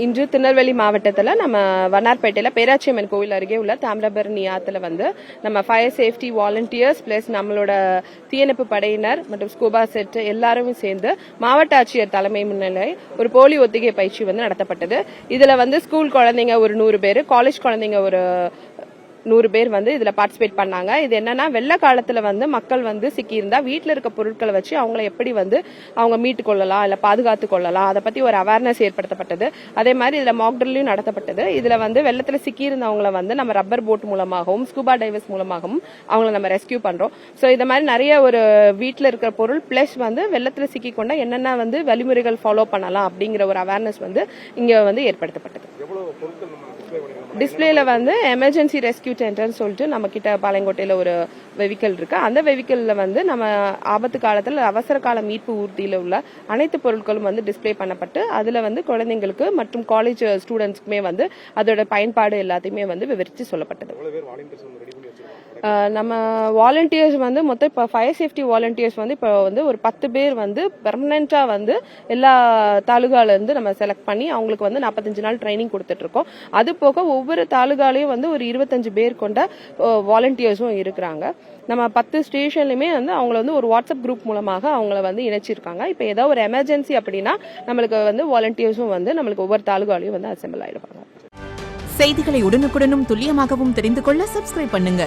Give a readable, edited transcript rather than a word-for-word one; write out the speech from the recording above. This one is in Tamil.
இன்று திருநெல்வேலி மாவட்டத்தில் நம்ம வண்ணார்பேட்டையில் பேராட்சியம்மன் கோவில் அருகே உள்ள தாமிரபரணி ஆற்றுல வந்து நம்ம ஃபயர் சேஃப்டி வாலண்டியர்ஸ் பிளஸ் நம்மளோட தீயணைப்பு படையினர் மற்றும் ஸ்கூபா செட் எல்லாருமே சேர்ந்து மாவட்ட ஆட்சியர் தலைமை முன்னிலை ஒரு போலி ஒத்திகை பயிற்சி வந்து நடத்தப்பட்டது. இதுல வந்து ஸ்கூல் குழந்தைங்க ஒரு 100 பேர், காலேஜ் குழந்தைங்க ஒரு 100 பேர் வந்து இதுல பார்ட்டிசிபேட் பண்ணாங்க. இது என்னன்னா வெள்ள காலத்துல வந்து மக்கள் வந்து சிக்கியிருந்தா வீட்டுல இருக்க பொருட்களை வச்சு அவங்கள எப்படி வந்து அவங்க மீட்டு கொள்ளலாம் இல்ல பாதுகாத்து கொள்ளலாம் அதை பத்தி ஒரு அவேர்னஸ் ஏற்படுத்தப்பட்டது. அதே மாதிரி இதுல மாக் ட்ரில்லும் நடத்தப்பட்டது. இதுல வந்து வெள்ளத்துல சிக்கியிருந்தவங்களை வந்து நம்ம ரப்பர் போட் மூலமாகவும் ஸ்கூபா டைவர்ஸ் மூலமாகவும் அவங்களை நம்ம ரெஸ்கியூ பண்றோம். சோ இந்த மாதிரி நிறைய ஒரு வீட்டுல இருக்கிற பொருள் பிளஸ் வந்து வெள்ளத்துல சிக்கி கொண்டா என்னென்ன வந்து வழிமுறைகள் ஃபாலோ பண்ணலாம் அப்படிங்கிற ஒரு அவேர்னஸ் வந்து இங்க வந்து ஏற்படுத்தப்பட்டது. டிஸ்பிளேல வந்து எமர்ஜென்சி ரெஸ்கியூ டென்ட்னு சொல்லிட்டு நம்ம கிட்ட பாளையங்கோட்டையில ஒரு வெஹிக்கிள் இருக்கு. அந்த வெஹிக்கிள்ல வந்து நம்ம ஆபத்து காலத்தில் அவசர கால மீட்பு ஊர்தியில உள்ள அனைத்து பொருட்களும் வந்து டிஸ்பிளே பண்ணப்பட்டு அதுல வந்து குழந்தைங்களுக்கு மற்றும் காலேஜ் ஸ்டூடெண்ட்ஸ்க்குமே வந்து அதோட பயன்பாடு எல்லாத்தையுமே வந்து விவரித்து சொல்லப்பட்டது. நம்ம வாலண்டியர்ஸ் வந்து மொத்தம் இப்போ ஃபயர் சேஃப்டி வாலண்டியர்ஸ் வந்து இப்போ வந்து ஒரு 10 பேர் வந்து பெர்மனண்டா வந்து எல்லா தாலுகால இருந்து நம்ம செலக்ட் பண்ணி அவங்களுக்கு வந்து 45 நாள் ட்ரைனிங் கொடுத்துட்டு இருக்கோம். அது போக ஒவ்வொரு தாலுகாலையும் வந்து ஒரு 25 பேர் கொண்ட வாலண்டியர்ஸும் இருக்கிறாங்க. நம்ம 10 ஸ்டேஷன்லயுமே வந்து அவங்கள வந்து ஒரு வாட்ஸ்அப் குரூப் மூலமாக அவங்கள வந்து இணைச்சிருக்காங்க. இப்போ ஏதாவது ஒரு எமர்ஜென்சி அப்படின்னா நம்மளுக்கு வந்து வாலண்டியர்ஸும் வந்து நம்மளுக்கு ஒவ்வொரு தாலுகாலையும் வந்து அசெம்பிள் ஆயிடுவாங்க. செய்திகளை உடனுக்குடனும் துல்லியமாகவும் தெரிந்து கொள்ள சப்ஸ்கிரைப் பண்ணுங்க.